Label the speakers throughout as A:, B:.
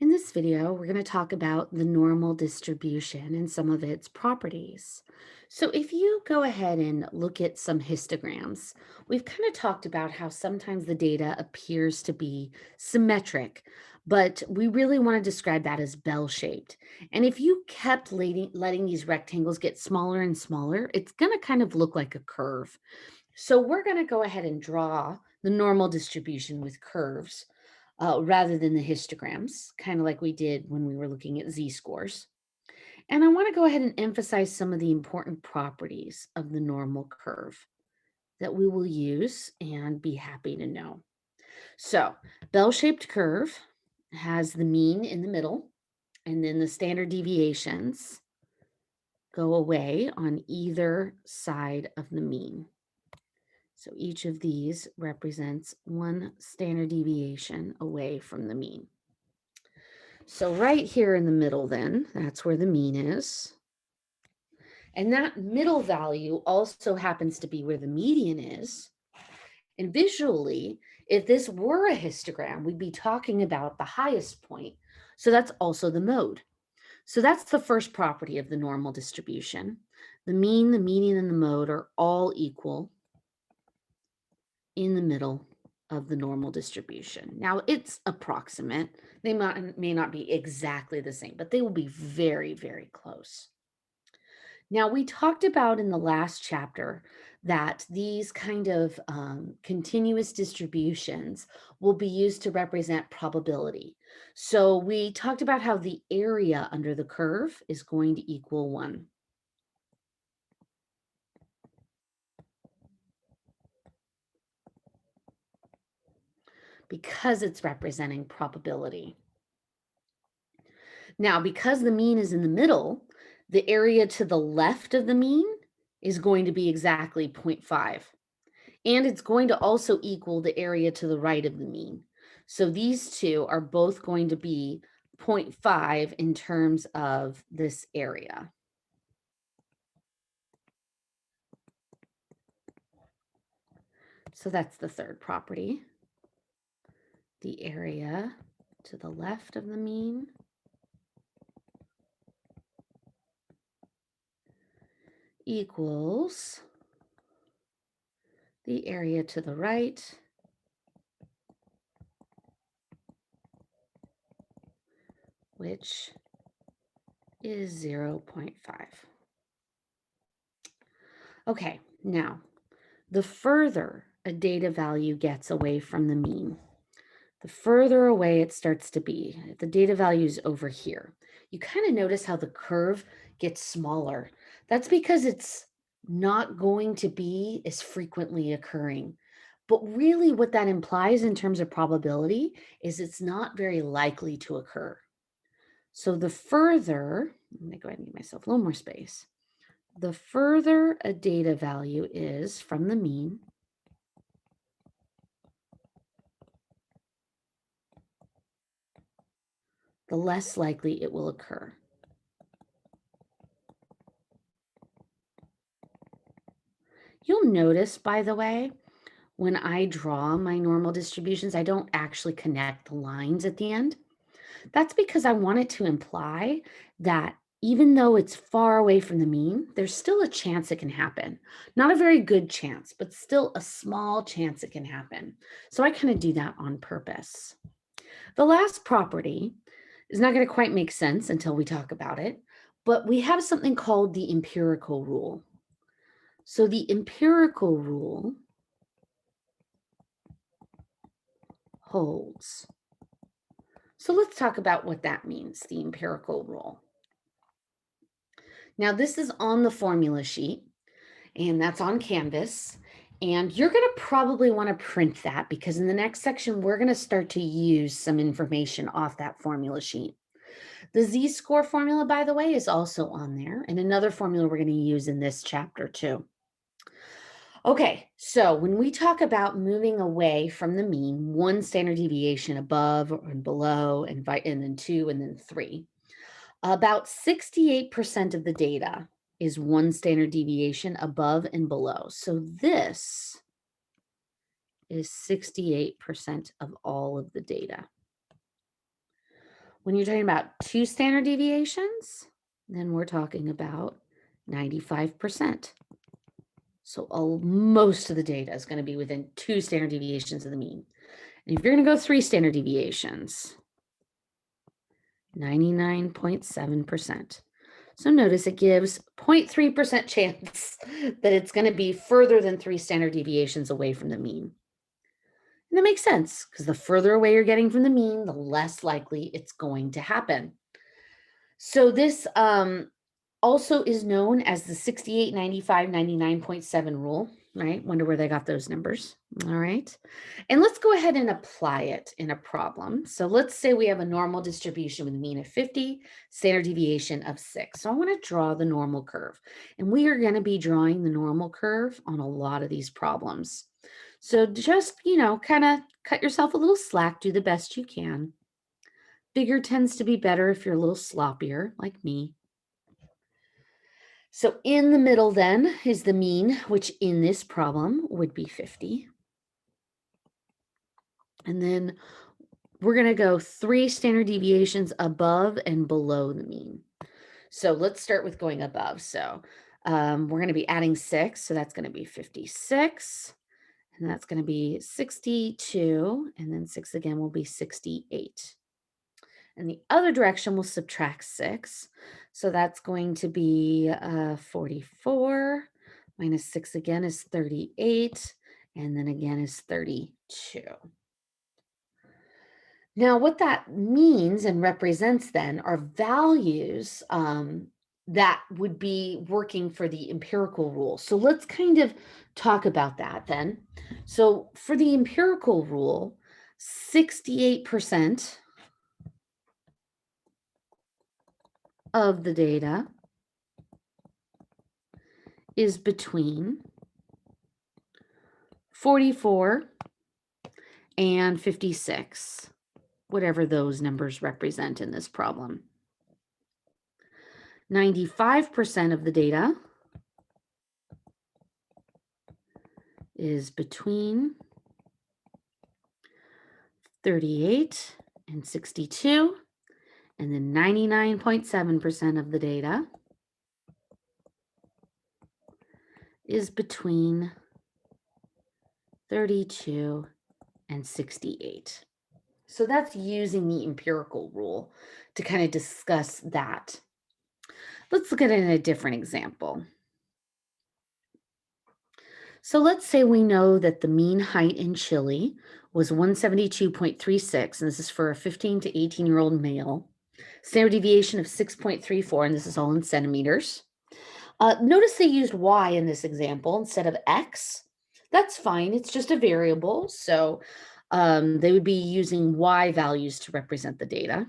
A: In this video, we're going to talk about the normal distribution and some of its properties. So if you go ahead and look at some histograms, we've kind of talked about how sometimes the data appears to be symmetric, but we really want to describe that as bell-shaped. And if you kept letting these rectangles get smaller and smaller, it's going to kind of look like a curve. So we're going to go ahead and draw the normal distribution with curves rather than the histograms, kind of like we did when we were looking at z-scores. And I want to go ahead and emphasize some of the important properties of the normal curve that we will use and be happy to know. So, bell-shaped curve has the mean in the middle, and then the standard deviations go away on either side of the mean. So each of these represents one standard deviation away from the mean. So right here in the middle then, that's where the mean is. And that middle value also happens to be where the median is. And visually, if this were a histogram, we'd be talking about the highest point. So that's also the mode. So that's the first property of the normal distribution. The mean, the median, and the mode are all equal in the middle of the normal distribution. Now it's approximate. They may not be exactly the same, but they will be very, very close. Now we talked about in the last chapter that these kind of continuous distributions will be used to represent probability. So we talked about how the area under the curve is going to equal 1. Because it's representing probability. Now, because the mean is in the middle, the area to the left of the mean is going to be exactly 0.5. And it's going to also equal the area to the right of the mean. So these two are both going to be 0.5 in terms of this area. So that's the third property. The area to the left of the mean equals the area to the right which is 0.5. Okay, now the further a data value gets away from the mean, the further away it starts to be. If the data value is over here, you kind of notice how the curve gets smaller. That's because it's not going to be as frequently occurring. But really what that implies in terms of probability is it's not very likely to occur. So the further, I'm gonna go ahead and give myself a little more space. The further a data value is from the mean, the less likely it will occur. You'll notice, by the way, when I draw my normal distributions, I don't actually connect the lines at the end. That's because I wanted to imply that even though it's far away from the mean, there's still a chance it can happen. Not a very good chance, but still a small chance it can happen. So I kind of do that on purpose. The last property is not going to quite make sense until we talk about it, but we have something called the empirical rule. So the empirical rule holds. So let's talk about what that means, the empirical rule. Now this is on the formula sheet and that's on Canvas. And you're going to probably want to print that because in the next section, we're going to start to use some information off that formula sheet. The z-score formula, by the way, is also on there and another formula we're going to use in this chapter too. Okay, so when we talk about moving away from the mean, one standard deviation above and below, and then 2 and then 3, about 68% of the data is one standard deviation above and below. So this is 68% of all of the data. When you're talking about 2 standard deviations, then we're talking about 95%. So most of the data is going to be within 2 standard deviations of the mean. And if you're going to go 3 standard deviations, 99.7%. So notice it gives 0.3% chance that it's going to be further than 3 standard deviations away from the mean. And that makes sense because the further away you're getting from the mean, the less likely it's going to happen. So this also is known as the 68, 95, 99.7 rule, right? Wonder where they got those numbers. All right. And let's go ahead and apply it in a problem. So let's say we have a normal distribution with a mean of 50, standard deviation of 6. So I want to draw the normal curve. And we are going to be drawing the normal curve on a lot of these problems. So just, kind of cut yourself a little slack, do the best you can. Bigger tends to be better if you're a little sloppier, like me. So in the middle then is the mean, which in this problem would be 50. And then we're going to go 3 standard deviations above and below the mean. So let's start with going above. So we're going to be adding 6. So that's going to be 56. And that's going to be 62. And then 6 again will be 68. And the other direction will subtract 6. So that's going to be 44 minus 6 again is 38. And then again is 32. Now, what that means and represents then are values that would be working for the empirical rule. So let's kind of talk about that then. So for the empirical rule, 68% of the data is between 44 and 56, whatever those numbers represent in this problem. 95% of the data is between 38 and 62, and then 99.7% of the data is between 32 and 68. So that's using the empirical rule to kind of discuss that. Let's look at it in a different example. So let's say we know that the mean height in Chile was 172.36, and this is for a 15 to 18-year-old male. Standard deviation of 6.34, and this is all in centimeters. Notice they used y in this example instead of x. That's fine. It's just a variable. So they would be using y values to represent the data.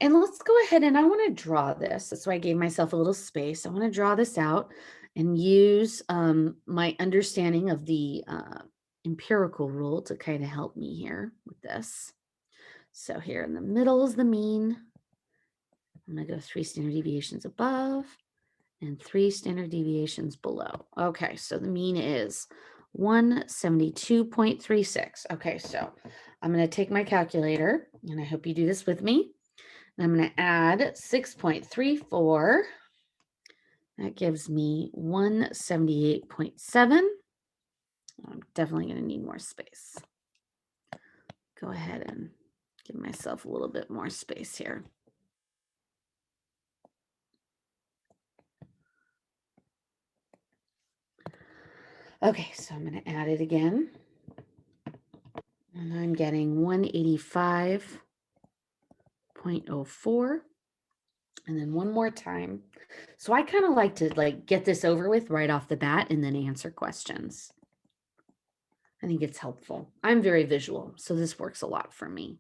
A: And let's go ahead and I want to draw this. That's why I gave myself a little space. I want to draw this out and use my understanding of the empirical rule to kind of help me here with this. So here in the middle is the mean. I'm going to go 3 standard deviations above and 3 standard deviations below. Okay, so the mean is 172.36. Okay, so I'm going to take my calculator, and I hope you do this with me. And I'm going to add 6.34. That gives me 178.7. I'm definitely going to need more space. Go ahead and give myself a little bit more space here. Okay, so I'm going to add it again. And I'm getting 185.04. And then one more time. So I kind of like to get this over with right off the bat and then answer questions. I think it's helpful. I'm very visual, so this works a lot for me.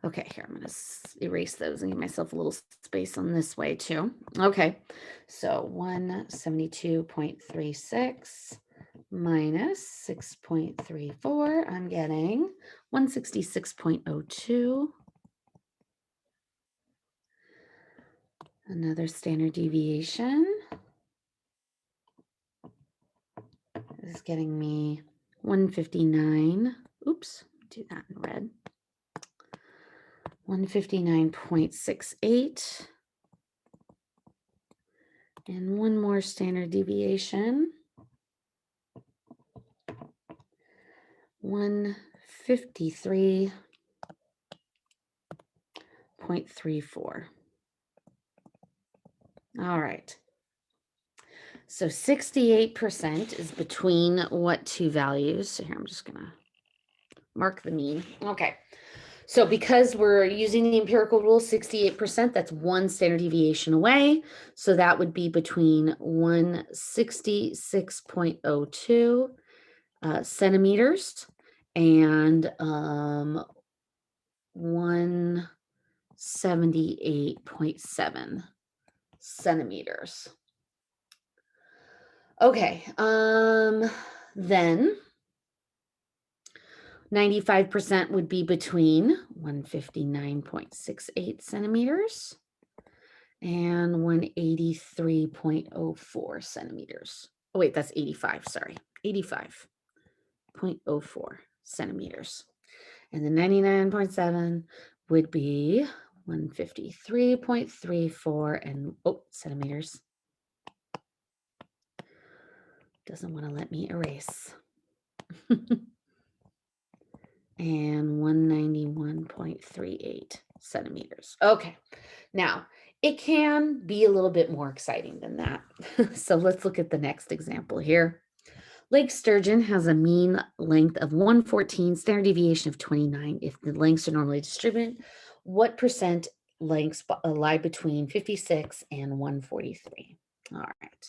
A: Okay, here, I'm going to erase those and give myself a little space on this way too. Okay, so 172.36 minus 6.34, I'm getting 166.02. Another standard deviation is getting me 159. Oops, do that in red. 159.68. And one more standard deviation. 153.34. All right. So 68% is between what two values? So here, I'm just going to mark the mean. Okay. So because we're using the empirical rule, 68%, that's one standard deviation away. So that would be between 166.02 centimeters and 178.7 centimeters. Okay, then 95% would be between 159.68 centimeters and 183.04 centimeters. Oh, wait, that's 85, sorry, 85.04 centimeters. And the 99.7 would be 153.34 and, centimeters. Doesn't want to let me erase. And 191.38 centimeters. Okay, now it can be a little bit more exciting than that. So let's look at the next example here. Lake sturgeon has a mean length of 114, standard deviation of 29. If the lengths are normally distributed, what percent lengths lie between 56 and 143? All right.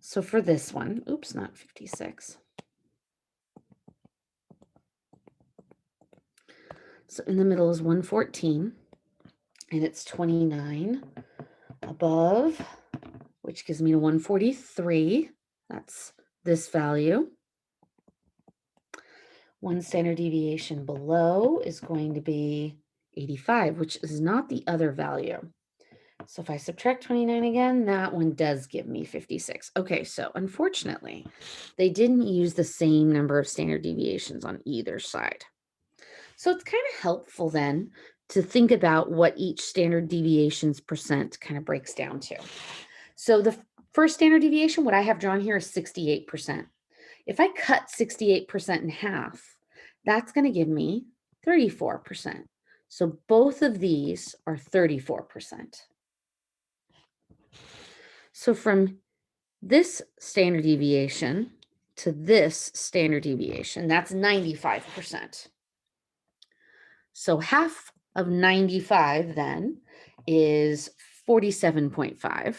A: So for this one, oops, not 56. So in the middle is 114, and it's 29 above, which gives me a 143. That's this value. One standard deviation below is going to be 85, which is not the other value. So if I subtract 29 again, that one does give me 56. Okay, so unfortunately, they didn't use the same number of standard deviations on either side. So it's kind of helpful then to think about what each standard deviations percent kind of breaks down to. So the first standard deviation, what I have drawn here is 68%. If I cut 68% in half, that's going to give me 34%. So both of these are 34%. So from this standard deviation to this standard deviation, that's 95%. So half of 95 then is 47.5.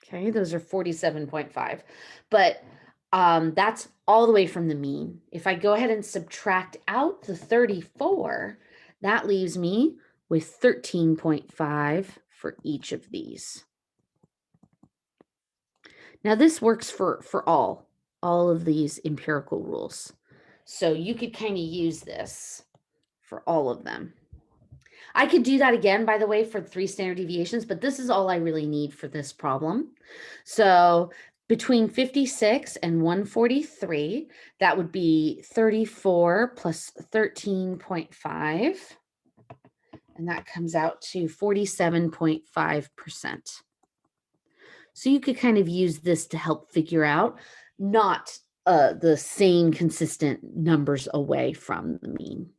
A: Okay, those are 47.5. But that's all the way from the mean. If I go ahead and subtract out the 34, that leaves me with 13.5 for each of these. Now this works for all of these empirical rules. So you could kind of use this for all of them. I could do that again, by the way, for 3 standard deviations, but this is all I really need for this problem. So between 56 and 143, that would be 34 plus 13.5. And that comes out to 47.5%. So you could kind of use this to help figure out not the same consistent numbers away from the mean.